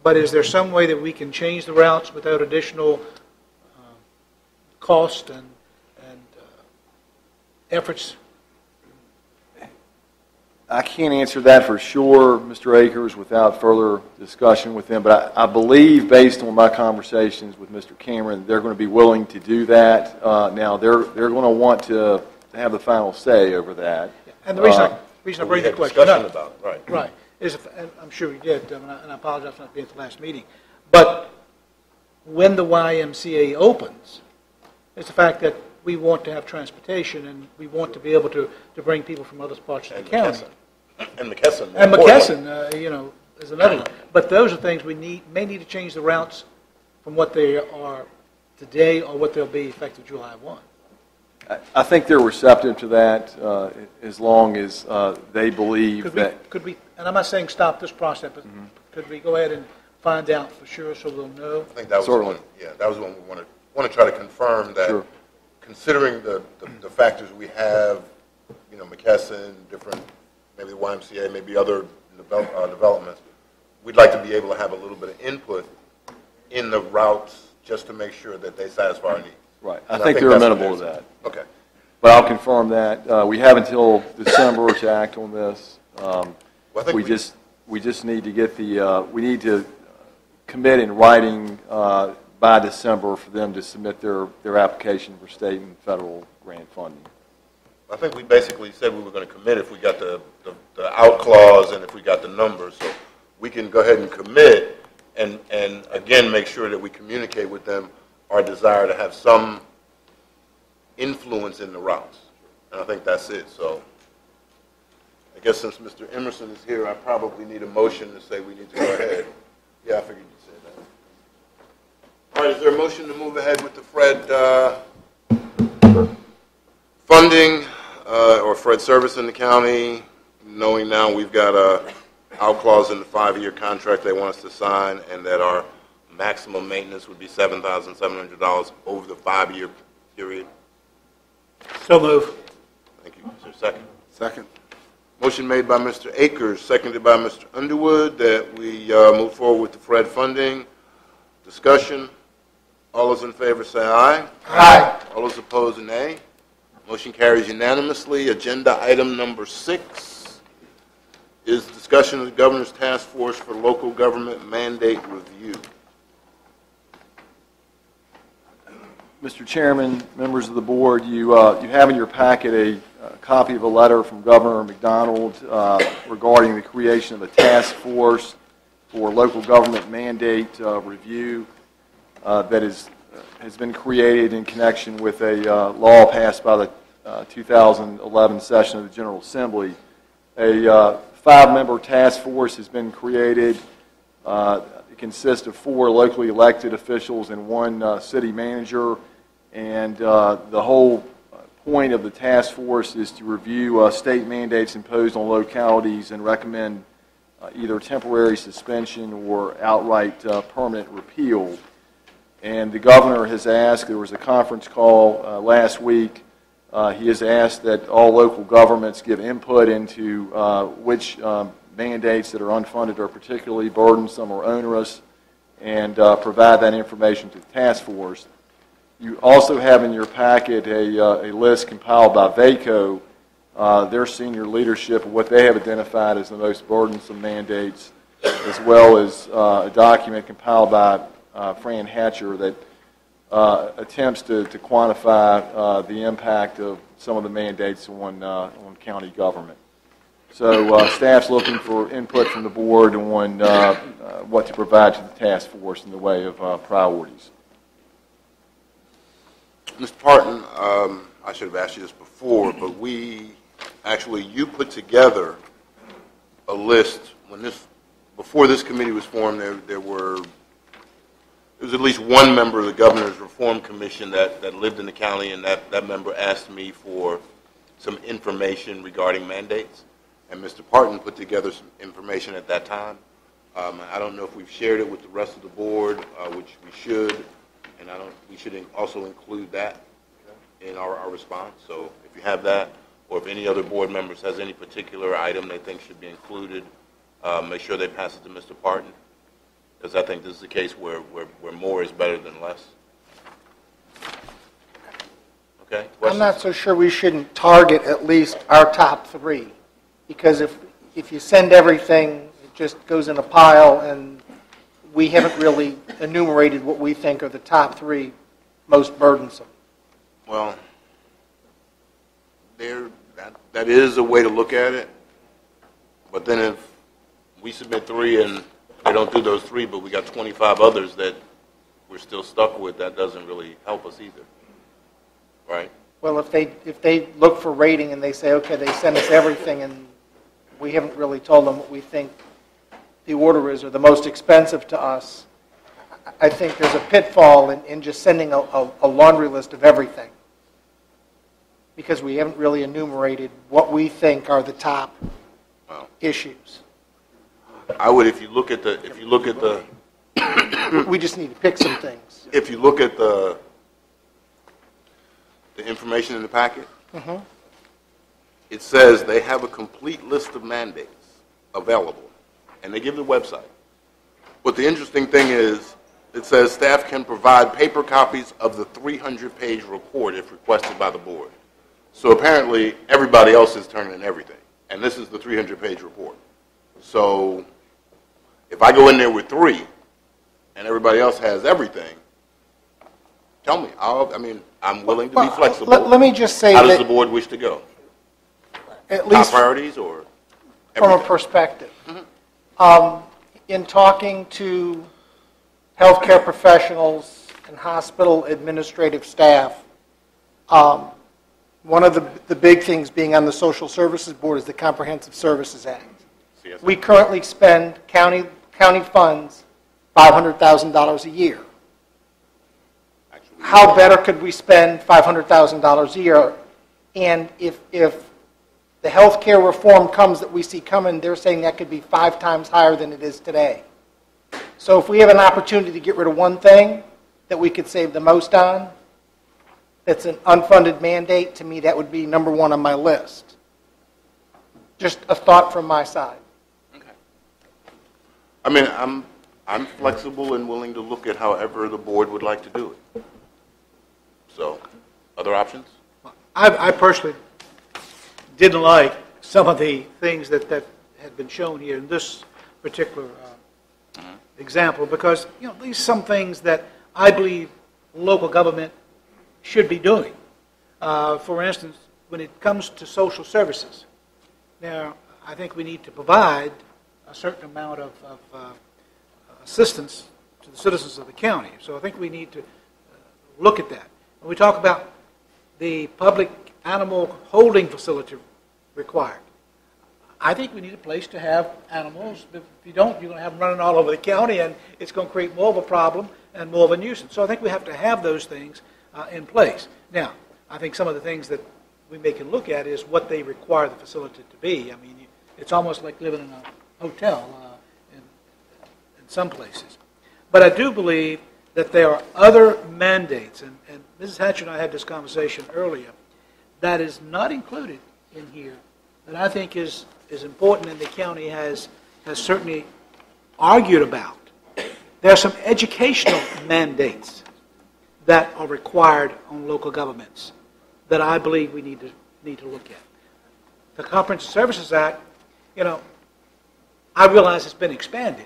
But is there some way that we can change the routes without additional cost and efforts? I can't answer that for sure, Mr. Akers, without further discussion with them. But I believe, based on my conversations with Mr. Cameron, they're going to be willing to do that. Now, they're going to want to have the final say over that. And the reason I bring the question up, about it, right, is, and I'm sure we did, and I apologize for not being at the last meeting, but when the YMCA opens, it's the fact that we want to have transportation and we want to be able to bring people from other parts of the county. And McKesson. And McKesson, is another one. But those are things we may need to change the routes from what they are today or what they'll be effective July 1. I think they're receptive to that as long as they believe Could we, and I'm not saying stop this process, but could we go ahead and find out for sure so we'll know? I think that was one. Yeah, that was one we want to try to confirm that. Sure. Considering the factors we have, McKesson, different, maybe the YMCA, maybe other developments, we'd like to be able to have a little bit of input in the routes just to make sure that they satisfy our needs. Right. I think they're amenable to that. Okay. But I'll confirm that. We have until December to act on this. We just need to get we need to commit in writing by December for them to submit their application for state and federal grant funding. I think we basically said we were going to commit if we got the out clause and if we got the numbers. So we can go ahead and commit and again make sure that we communicate with them our desire to have some influence in the routes. And I think that's it. So I guess since Mr. Emerson is here, I probably need a motion to say we need to go ahead. Yeah, I figured you'd say that. All right, is there a motion to move ahead with the FRED funding or FRED service in the county, knowing now we've got a out clause in the 5-year contract they want us to sign and that our maximum maintenance would be $7,700 over the 5-year period? So move. Thank you. Is there a second? Second. Motion made by Mr. Akers, seconded by Mr. Underwood, that we move forward with the FRED funding. Discussion. All those in favor say aye. Aye. All those opposed, nay. Motion carries unanimously. Agenda item number 6 is discussion of the Governor's Task Force for Local Government Mandate Review. Mr. Chairman, members of the board, you have in your packet a copy of a letter from Governor McDonald regarding the creation of a task force for local government mandate review that has been created in connection with a law passed by the 2011 session of the General Assembly. A 5-member task force has been created. It consists of 4 locally elected officials and 1 city manager. And the whole point of the task force is to review state mandates imposed on localities and recommend either temporary suspension or outright permanent repeal. And the governor has asked, there was a conference call last week, he has asked that all local governments give input into which mandates that are unfunded are particularly burdensome or onerous and provide that information to the task force. You also have in your packet a list compiled by VACO, their senior leadership, of what they have identified as the most burdensome mandates, as well as a document compiled by Fran Hatcher that attempts to quantify the impact of some of the mandates on county government. So staff's looking for input from the board on what to provide to the task force in the way of priorities. Mr. Parton, I should have asked you this before, but you put together a list before this committee was formed. There was at least one member of the Governor's Reform Commission that lived in the county, and that member asked me for some information regarding mandates, and Mr. Parton put together some information at that time. I don't know if we've shared it with the rest of the board, which we should. And we should also include that in our response. So if you have that, or if any other board members has any particular item they think should be included, make sure they pass it to Mr. Parton. Because I think this is a case where more is better than less. Okay? I'm not so sure we shouldn't target at least our top three, because if you send everything, it just goes in a pile, and we haven't really enumerated what we think are the top three most burdensome. Well, that is a way to look at it. But then if we submit three and they don't do those three, but we got 25 others that we're still stuck with, that doesn't really help us either. Right? Well, if they look for rating and they say, okay, they send us everything, and we haven't really told them what we think the order is or the most expensive to us, I think there's a pitfall in just sending a laundry list of everything, because we haven't really enumerated what we think are the top issues. I would, if you look at the, We just need to pick some things. if you look at the information in the packet, it says they have a complete list of mandates available, and they give the website. But the interesting thing is, it says staff can provide paper copies of the 300-page report if requested by the board. So apparently, everybody else is turning in everything, and this is the 300-page report. So if I go in there with three, and everybody else has everything, tell me. I'm willing to be flexible. Let me just say How that does the board wish to go? at Top least priorities or from a everything? perspective. In talking to healthcare professionals and hospital administrative staff, one of the big things being on the Social Services Board is the Comprehensive Services Act. CSA. We currently spend county funds $500,000 a year. Actually, How better could we spend $500,000 a year? And if the health care reform comes that we see coming, they're saying that could be 5 times higher than it is today. So if we have an opportunity to get rid of one thing that we could save the most on, that's an unfunded mandate, to me that would be number one on my list. Just a thought from my side. Okay. I'm flexible and willing to look at however the board would like to do it. So, other options? I personally didn't like some of the things that had been shown here in this particular example, because these are some things that I believe local government should be doing. For instance, when it comes to social services, now I think we need to provide a certain amount of assistance to the citizens of the county. So I think we need to look at that. When we talk about the public animal holding facility required, I think we need a place to have animals. If you don't, you're going to have them running all over the county, and it's going to create more of a problem and more of a nuisance. So I think we have to have those things in place. Now, I think some of the things that we can look at is what they require the facility to be. I mean, it's almost like living in a hotel in some places. But I do believe that there are other mandates, and Mrs. Hatcher and I had this conversation earlier, that is not included in here, that I think is important and the county has certainly argued about. There are some educational mandates that are required on local governments that I believe we need to look at. The Comprehensive Services Act, I realize it's been expanded,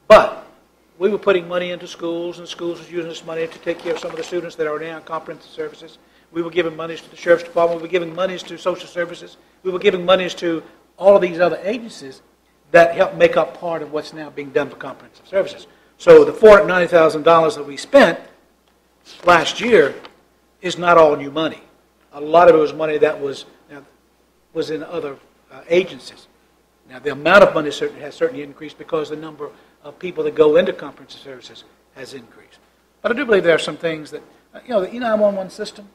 but we were putting money into schools, and schools was using this money to take care of some of the students that are now in comprehensive services. We were giving monies to the Sheriff's Department. We were giving monies to social services. We were giving monies to all of these other agencies that help make up part of what's now being done for comprehensive services. So the $490,000 that we spent last year is not all new money. A lot of it was money that was in other agencies. Now, the amount of money has certainly increased because the number of people that go into comprehensive services has increased. But I do believe there are some things that, the E911 system,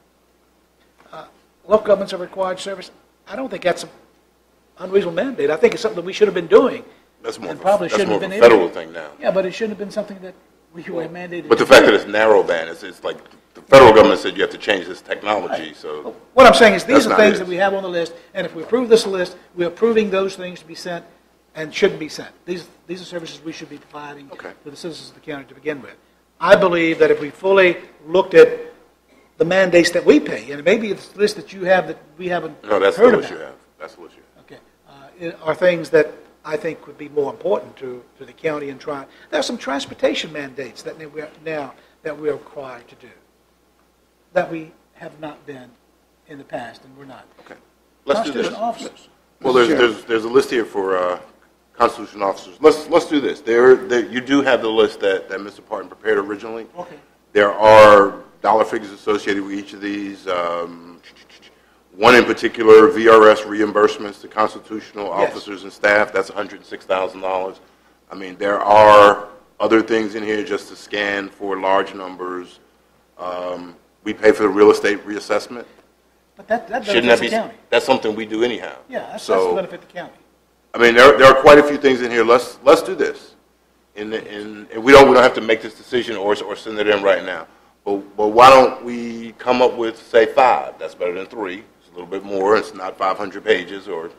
local governments are required service. I don't think that's an unreasonable mandate. I think it's something that we should have been doing. That's more and probably of a shouldn't have been federal thing now. Yeah, but it shouldn't have been something that we were mandated. But the to fact do. that it's narrow band, it's like the federal government said you have to change this technology. Right. So What I'm saying is these That's are not things it. that we have on the list, and if we approve this list, we're approving those things to be sent and shouldn't be sent. These are services we should be providing Okay. to the citizens of the county to begin with. I believe that if we fully looked at the mandates that we pay, and maybe it's the list that you have that we haven't No, that's the heard list about. you have. That's the list you have. Okay, are things that I think would be more important to the county and try. There are some transportation mandates that now that we're required to do that we have not been in the past, and we're not. Okay. Let's do this. Constitutional officers. Well, there's a list here for Constitution officers. Let's do this. You do have the list that Mr. Parton prepared originally. Okay. There are dollar figures associated with each of these. One in particular, VRS reimbursements to constitutional Yes. officers and staff. That's $106,000. I mean, there are other things in here just to scan for large numbers. We pay for the real estate reassessment. But that Shouldn't benefits that the be? county. That's something we do anyhow. Yeah, that's So- to benefit the county. I mean, there are quite a few things in here. Let's do this, and we don't have to make this decision or send it in right now. But why don't we come up with, say, 5? That's better than 3. It's a little bit more. It's not 500 pages or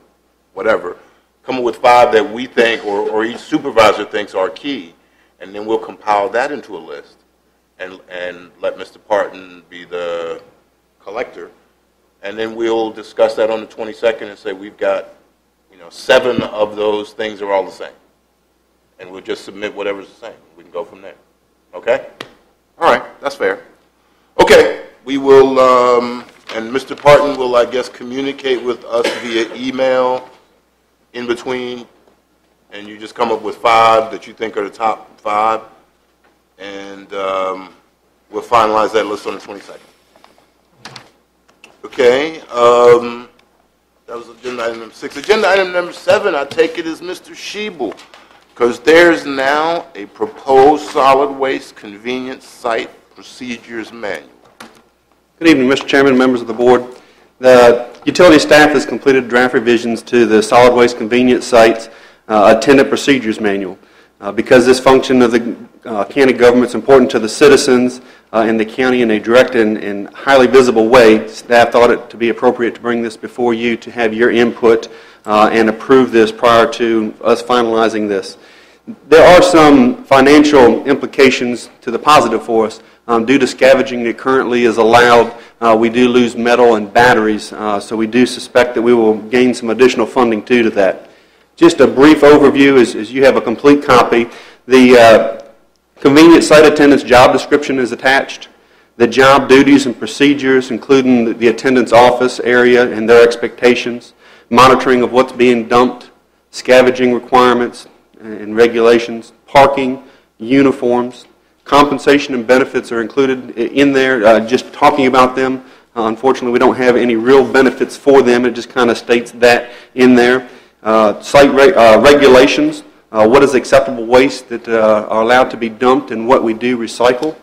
whatever. Come up with 5 that we think or each supervisor thinks are key, and then we'll compile that into a list and let Mr. Parton be the collector, and then we'll discuss that on the 22nd and say we've got 7 of those things are all the same. And we'll just submit whatever's the same. We can go from there. Okay? All right. That's fair. Okay. We will, and Mr. Parton will, I guess, communicate with us via email in between, and you just come up with 5 that you think are the top 5, and we'll finalize that list on the 22nd. Okay. That was agenda item number 6. Agenda item number 7, I take it, is Mr. Schiebel, because there's now a proposed solid waste convenience site procedures manual. Good evening, Mr. Chairman, members of the board. The utility staff has completed draft revisions to the solid waste convenience sites attendant procedures manual. Because this function of the county government is important to the citizens in the county in a direct and highly visible way, staff thought it to be appropriate to bring this before you to have your input and approve this prior to us finalizing this. There are some financial implications to the positive for us. Due to scavenging that currently is allowed, we do lose metal and batteries, so we do suspect that we will gain some additional funding due to that. Just a brief overview, as you have a complete copy. The convenience site attendant's job description is attached. The job duties and procedures, including the attendant's office area and their expectations, monitoring of what's being dumped, scavenging requirements and regulations, parking, uniforms, compensation and benefits are included in there. Just talking about them, unfortunately we don't have any real benefits for them. It just kind of states that in there. Site regulations, what is acceptable waste that are allowed to be dumped and what we do recycle.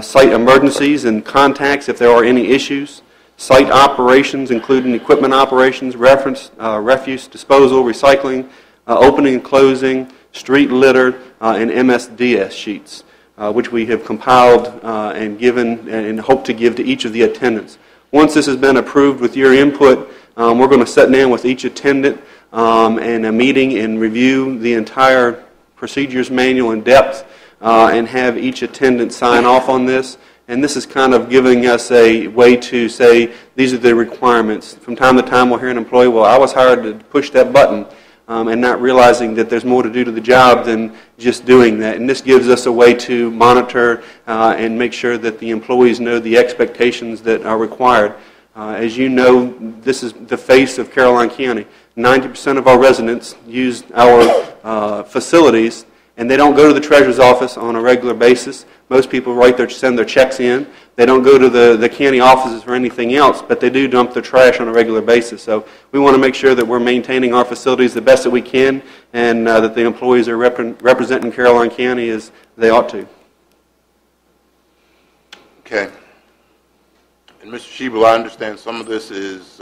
Site emergencies and contacts if there are any issues. Site operations, including equipment operations, refuse disposal, recycling, opening and closing, street litter, and MSDS sheets, which we have compiled and given and hope to give to each of the attendants. Once this has been approved with your input, we're going to sit down with each attendant and a meeting and review the entire procedures manual in depth and have each attendant sign off on this. And this is kind of giving us a way to say, these are the requirements. From time to time we'll hear an employee, well, I was hired to push that button, and not realizing that there's more to do to the job than just doing that. And this gives us a way to monitor and make sure that the employees know the expectations that are required. As you know, this is the face of Caroline County. 90% of our residents use our facilities, and they don't go to the treasurer's office on a regular basis. Most people send their checks in. They don't go to the county offices for anything else, but they do dump their trash on a regular basis. So we want to make sure that we're maintaining our facilities the best that we can, and that the employees are representing Caroline County as they ought to. Okay. And Mr. Schiebel, I understand some of this is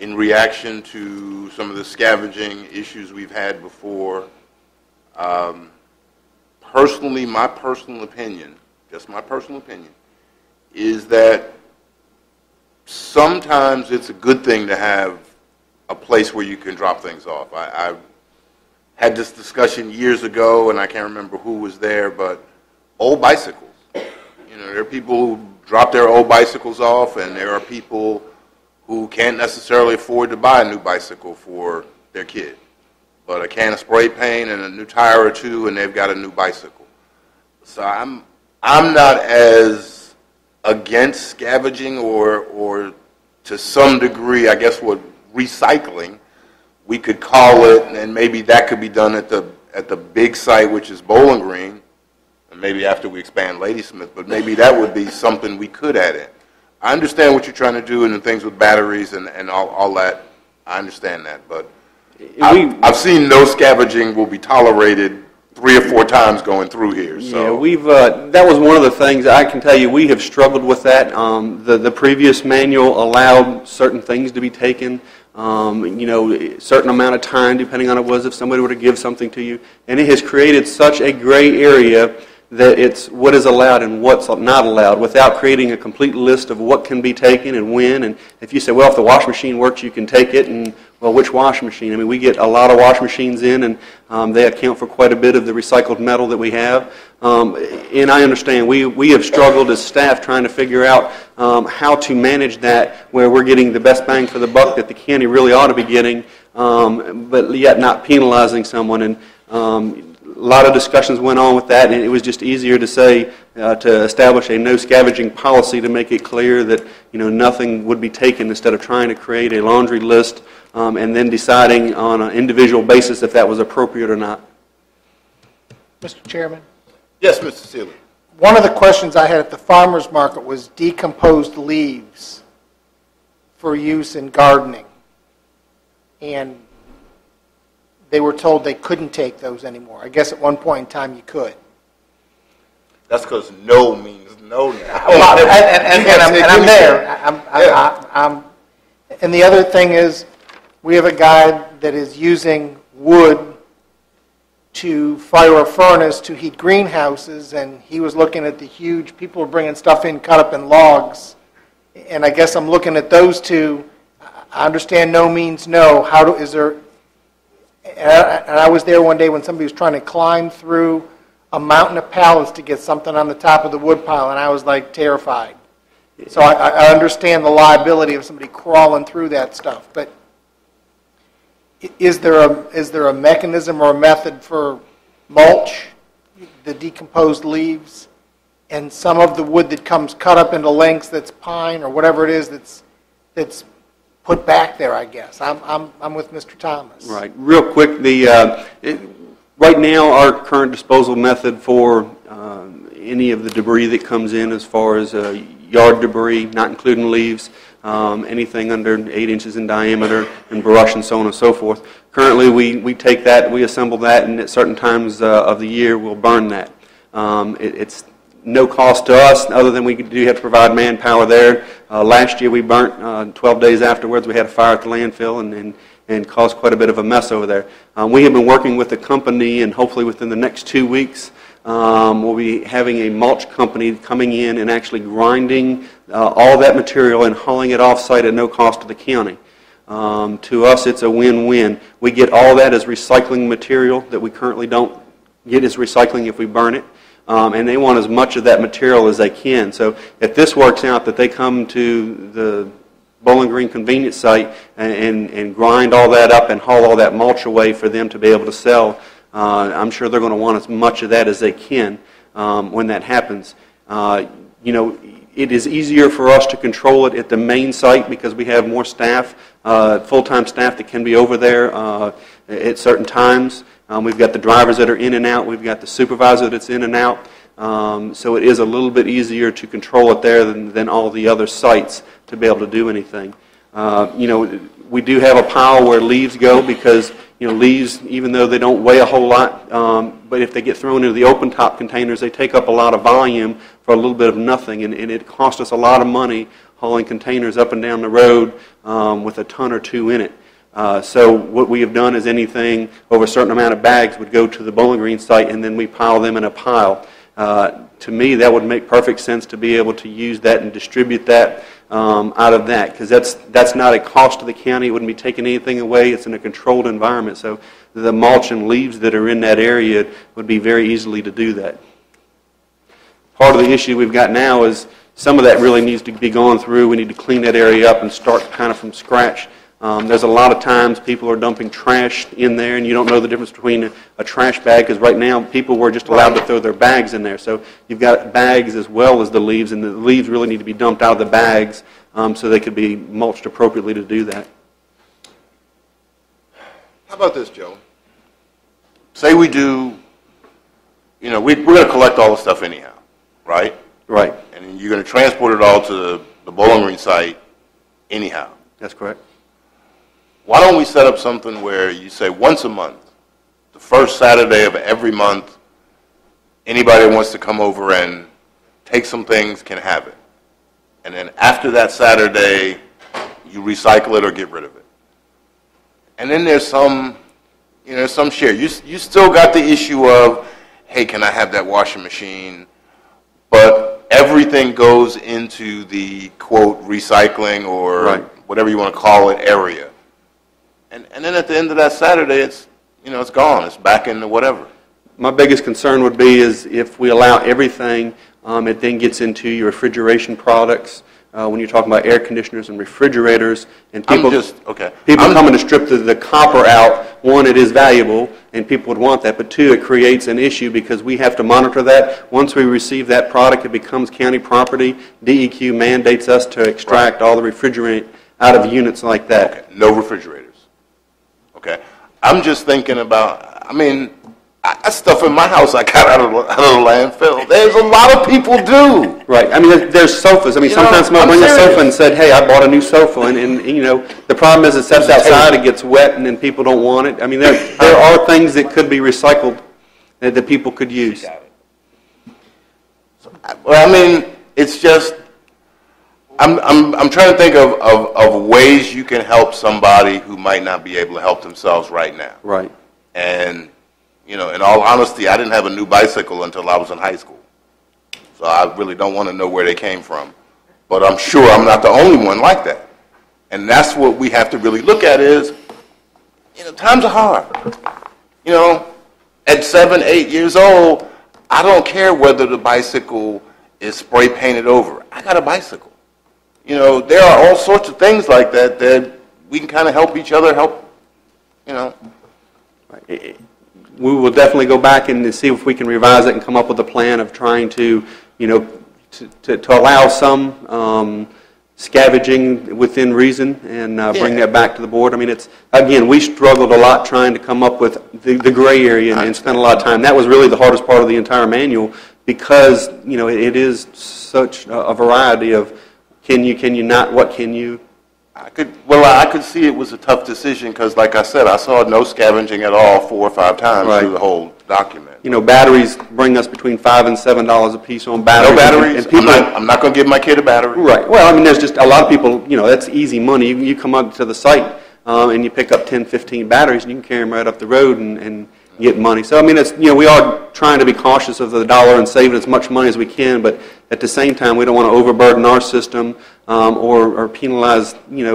in reaction to some of the scavenging issues we've had before. Personally, my personal opinion, just my personal opinion, is that sometimes it's a good thing to have a place where you can drop things off. I had this discussion years ago, and I can't remember who was there, but old bicycles. You know, there are people who drop their old bicycles off, and there are people who can't necessarily afford to buy a new bicycle for their kid. But a can of spray paint and a new tire or two, and they've got a new bicycle. So I'm not as against scavenging or to some degree, I guess what recycling, we could call it, and maybe that could be done at the big site, which is Bowling Green, and maybe after we expand Ladysmith, but maybe that would be something we could add in. I understand what you're trying to do and the things with batteries and all that. I understand that, but I've seen no scavenging will be tolerated 3 or 4 times going through here. So yeah, that was one of the things I can tell you we have struggled with that. The previous manual allowed certain things to be taken, a certain amount of time, depending on if somebody were to give something to you, and it has created such a gray area that it's what is allowed and what's not allowed without creating a complete list of what can be taken and when. And if you say, well, if the washing machine works, you can take it, and, well, which washing machine? I mean, we get a lot of washing machines in, and they account for quite a bit of the recycled metal that we have. And I understand we have struggled as staff trying to figure out how to manage that where we're getting the best bang for the buck that the county really ought to be getting, but yet not penalizing someone. And a lot of discussions went on with that, and it was just easier to say to establish a no scavenging policy to make it clear that nothing would be taken instead of trying to create a laundry list and then deciding on an individual basis if that was appropriate or not. Mr. Chairman? yes, Mr. Seeley. One of the questions I had at the farmer's market was decomposed leaves for use in gardening. And they were told they couldn't take those anymore. I guess at one point in time you could. That's because no means no now. And I'm there. And the other thing is, we have a guy that is using wood to fire a furnace to heat greenhouses, and he was looking at the huge, people were bringing stuff in cut up in logs. And I guess I'm looking at those two. I understand no means no. And I was there one day when somebody was trying to climb through a mountain of pallets to get something on the top of the wood pile, and I was like terrified. So I understand the liability of somebody crawling through that stuff, but is there a mechanism or a method for mulch, the decomposed leaves, and some of the wood that comes cut up into lengths that's pine or whatever it is that's put back there, I guess. I'm with Mr. Thomas. Right. Real quick, right now our current disposal method for any of the debris that comes in as far as yard debris, not including leaves, anything under 8 inches in diameter, and brush and so on and so forth. Currently we take that, we assemble that, and at certain times of the year we'll burn that. It's no cost to us other than we do have to provide manpower there. Last year we burnt 12 days afterwards. We had a fire at the landfill and caused quite a bit of a mess over there. We have been working with the company, and hopefully within the next 2 weeks we'll be having a mulch company coming in and actually grinding all that material and hauling it off-site at no cost to the county. To us it's a win-win. We get all that as recycling material that we currently don't get as recycling if we burn it. And they want as much of that material as they can. So if this works out, that they come to the Bowling Green convenience site and grind all that up and haul all that mulch away for them to be able to sell, I'm sure they're going to want as much of that as they can when that happens. It is easier for us to control it at the main site because we have more staff, full-time staff that can be over there at certain times. We've got the drivers that are in and out. We've got the supervisor that's in and out. So it is a little bit easier to control it there than all the other sites to be able to do anything. We do have a pile where leaves go because leaves, even though they don't weigh a whole lot, but if they get thrown into the open top containers, they take up a lot of volume for a little bit of nothing, and it costs us a lot of money hauling containers up and down the road with a ton or two in it. So what we have done is anything over a certain amount of bags would go to the Bowling Green site, and then we pile them in a pile. To me, that would make perfect sense to be able to use that and distribute that out of that, because that's not a cost to the county. It wouldn't be taking anything away. It's in a controlled environment, so the mulch and leaves that are in that area would be very easily to do that. Part of the issue we've got now is some of that really needs to be gone through. We need to clean that area up and start kind of from scratch. There's a lot of times people are dumping trash in there, and you don't know the difference between a trash bag, because right now people were just allowed to throw their bags in there. So you've got bags as well as the leaves, and the leaves really need to be dumped out of the bags so they could be mulched appropriately to do that. How about this, Joe? Say we do, we're going to collect all the stuff anyhow, right? Right. And you're going to transport it all to the Bowling Green site anyhow. That's correct. Why don't we set up something where you say once a month, the first Saturday of every month, anybody who wants to come over and take some things can have it. And then after that Saturday, you recycle it or get rid of it. And then there's some share. You still got the issue of, hey, can I have that washing machine? But everything goes into the, quote, recycling or whatever you want to call it area. And then at the end of that Saturday, it's gone. It's back into whatever. My biggest concern would be is if we allow everything, it then gets into your refrigeration products. When you're talking about air conditioners and refrigerators, and people coming to strip the copper out. One, it is valuable, and people would want that. But two, it creates an issue because we have to monitor that. Once we receive that product, it becomes county property. DEQ mandates us to extract all the refrigerant out of units like that. Okay. No refrigerators. Okay. I'm just thinking about, I stuff in my house I got out of the landfill. There's a lot of people do. Right. There's sofas. Sometimes somebody bring a sofa and said, hey, I bought a new sofa. And the problem is it sits outside, it gets wet, and then people don't want it. There are things that could be recycled that people could use. Well, it's just, I'm trying to think of ways you can help somebody who might not be able to help themselves right now. Right. And, in all honesty, I didn't have a new bicycle until I was in high school. So I really don't want to know where they came from. But I'm sure I'm not the only one like that. And that's what we have to really look at is, times are hard. At 7, 8 years old, I don't care whether the bicycle is spray painted over. I got a bicycle. There are all sorts of things like that we can kind of help each other We will definitely go back and see if we can revise it and come up with a plan of trying to, to allow some scavenging within reason and bring that back to the board. We struggled a lot trying to come up with the gray area and spent a lot of time. That was really the hardest part of the entire manual because, it is such a variety of can you not, what can you? I could see it was a tough decision because, like I said, I saw no scavenging at all 4 or 5 times through the whole document. Batteries bring us between $5 and $7 a piece on batteries. No batteries. And people, I'm not going to give my kid a battery. Right. Well, there's just a lot of people, that's easy money. You come up to the site and you pick up 10, 15 batteries and you can carry them right up the road and get money. So, it's, we are trying to be cautious of the dollar and saving as much money as we can, but at the same time, we don't want to overburden our system or penalize,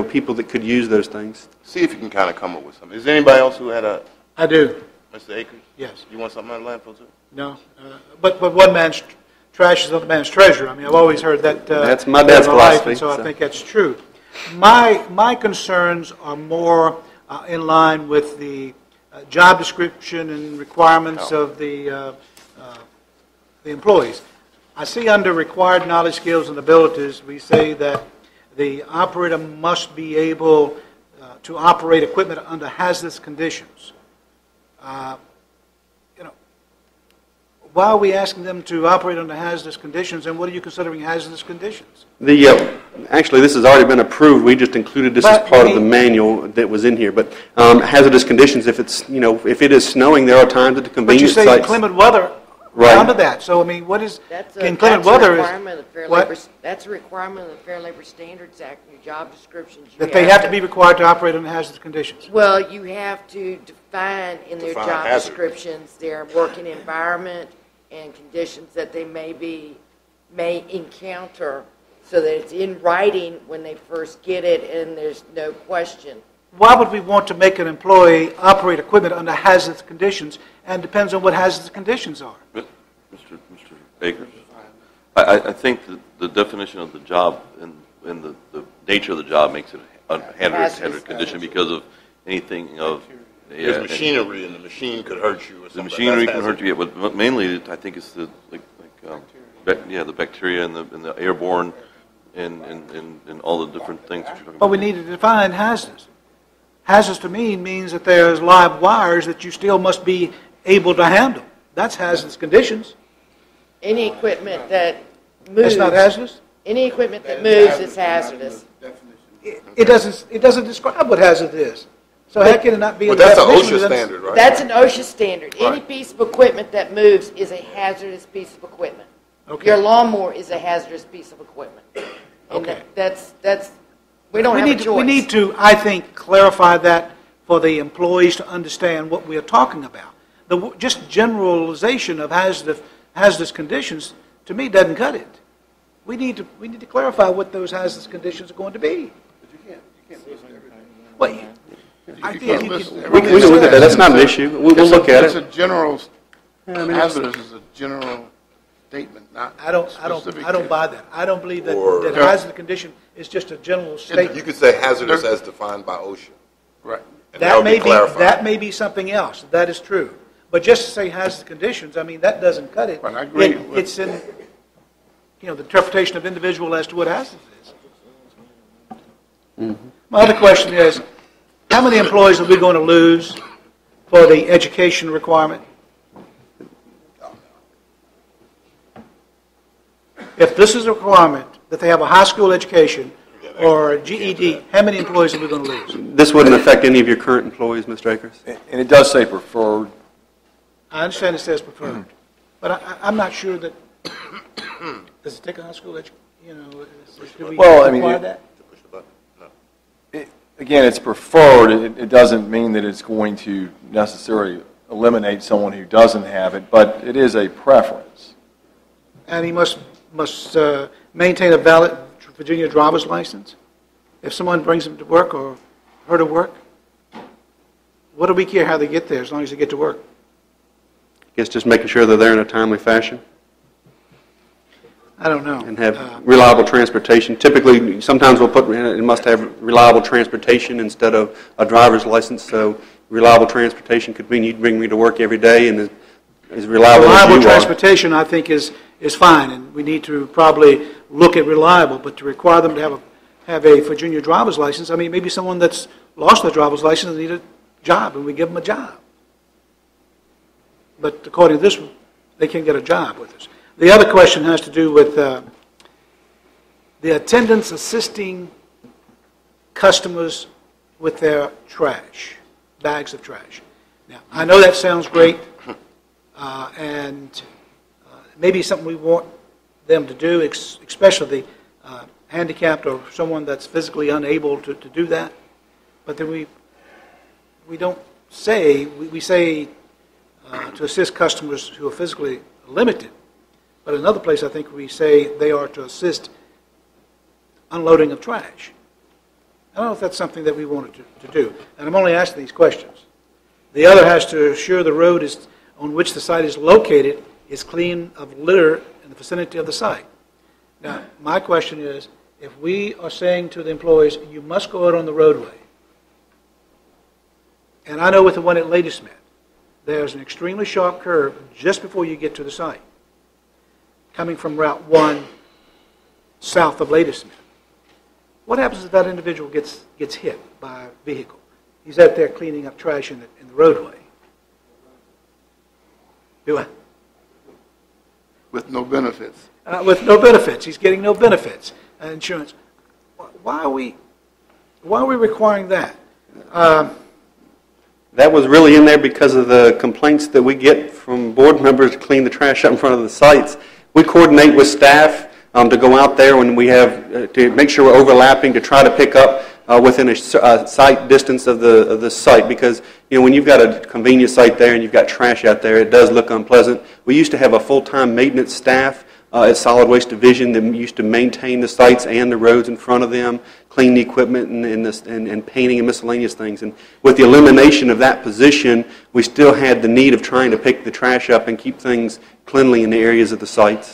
people that could use those things. See if you can kind of come up with something. Is there anybody else who had a... I do. Mr. Akers? Yes. You want something out of landfill, too? No. But one man's trash is another man's treasure. I've always heard that. That's my dad's philosophy. And so I think that's true. My concerns are more in line with the job description and requirements of the employees. I see under required knowledge, skills, and abilities, we say that the operator must be able to operate equipment under hazardous conditions. Why are we asking them to operate under hazardous conditions, and what are you considering hazardous conditions? Actually, this has already been approved. We just included this as part of the manual that was in here. But hazardous conditions, if it is snowing, there are times at the convenience sites. But you say inclement weather. Right. Under that. So, what is inclement weather? That's a requirement of the Fair Labor Standards Act, your job descriptions. That they have to be required to operate under hazardous conditions. Well, you have to define in their job descriptions their working environment and conditions that they may encounter, so that it's in writing when they first get it and there's no question. Why would we want to make an employee operate equipment under hazardous conditions, and depends on what hazardous conditions are? Mr. Akers, I think that the definition of the job and the nature of the job makes it a hazardous condition because of anything of... There's machinery, and the machine could hurt you or something. The machinery can hurt you, but mainly I think it's the the bacteria and the airborne and all the different things that you're talking about. But we need to define hazardous. Hazardous to me means that there's live wires that you still must be able to handle. That's hazardous conditions. Any equipment that moves... That's not hazardous? Any equipment that moves is hazardous. It doesn't describe what hazardous is. So how can it not be? But in the that's an definition? OSHA standard, right? That's an OSHA standard. Any Right. piece of equipment that moves is a hazardous piece of equipment. Okay. Your lawnmower is a hazardous piece of equipment. And Okay. that's we don't have a choice. We need to, I think, clarify that for the employees to understand what we are talking about. Just generalization of hazardous conditions, to me, doesn't cut it. We need to clarify what those hazardous conditions are going to be. Well, I think you can. We can look at that. That's not an issue. We'll look at It's it. a general, hazardous is a general statement, not I don't specific. buy that. I don't believe that Or- that hazardous condition is just a general statement. You could say hazardous as defined by OSHA. Right. And that would be clarified. That may be something else. That is true. But just to say hazardous conditions, I mean, that doesn't cut it. Right, I agree with- It's in, the interpretation of individual as to what hazardous is. My other question is, how many employees are we going to lose for the education requirement? If this is a requirement that they have a high school education or a GED, how many employees are we going to lose? This wouldn't affect any of your current employees, Mr. Akers? And it does say preferred. I understand it says preferred, but I'm not sure that, does it take a high school education, do we Well, I mean, require that? Push the button. No. Again, it's preferred. It doesn't mean that it's going to necessarily eliminate someone who doesn't have it, but it is a preference. And he must maintain a valid Virginia driver's license? If someone brings him to work or her to work? What do we care how they get there as long as they get to work? I guess just making sure they're there in a timely fashion I don't know. and have reliable transportation. Typically, sometimes we'll put it must have reliable transportation instead of a driver's license. So reliable transportation could mean you'd bring me to work every day and as reliable as Reliable you are. transportation, I think, is fine, and we need to probably look at reliable, but to require them to have a Virginia driver's license, I mean, maybe someone that's lost their driver's license and need a job, and we give them a job. But according to this, they can't get a job with us. The other question has to do with the attendants assisting customers with their trash, bags of trash. Now, I know that sounds great, and maybe something we want them to do, especially the handicapped or someone that's physically unable to do that. But then we don't say, we say to assist customers who are physically limited. But another place I think we say they are to assist unloading of trash. I don't know if that's something that we wanted to do. And I'm only asking these questions. The other has to assure the road on which the site is located is clean of litter in the vicinity of the site. Now, my question is, if we are saying to the employees, you must go out on the roadway, and I know with the one at Ladysmith, there's an extremely sharp curve just before you get to the site, coming from Route 1 south of Ladysmith. What happens if that individual gets hit by a vehicle? He's out there cleaning up trash in the roadway. Do I? With no benefits. With no benefits. He's getting no benefits. Insurance. Why are we requiring that? That was really in there because of the complaints that we get from board members to clean the trash up in front of the sites. We coordinate with staff to go out there when we have, to make sure we're overlapping, to try to pick up within a site distance of the site, because when you've got a convenience site there and you've got trash out there, it does look unpleasant. We used to have a full-time maintenance staff at Solid Waste Division that used to maintain the sites and the roads in front of them, clean the equipment and painting and miscellaneous things. And with the elimination of that position, we still had the need of trying to pick the trash up and keep things cleanly in the areas of the sites.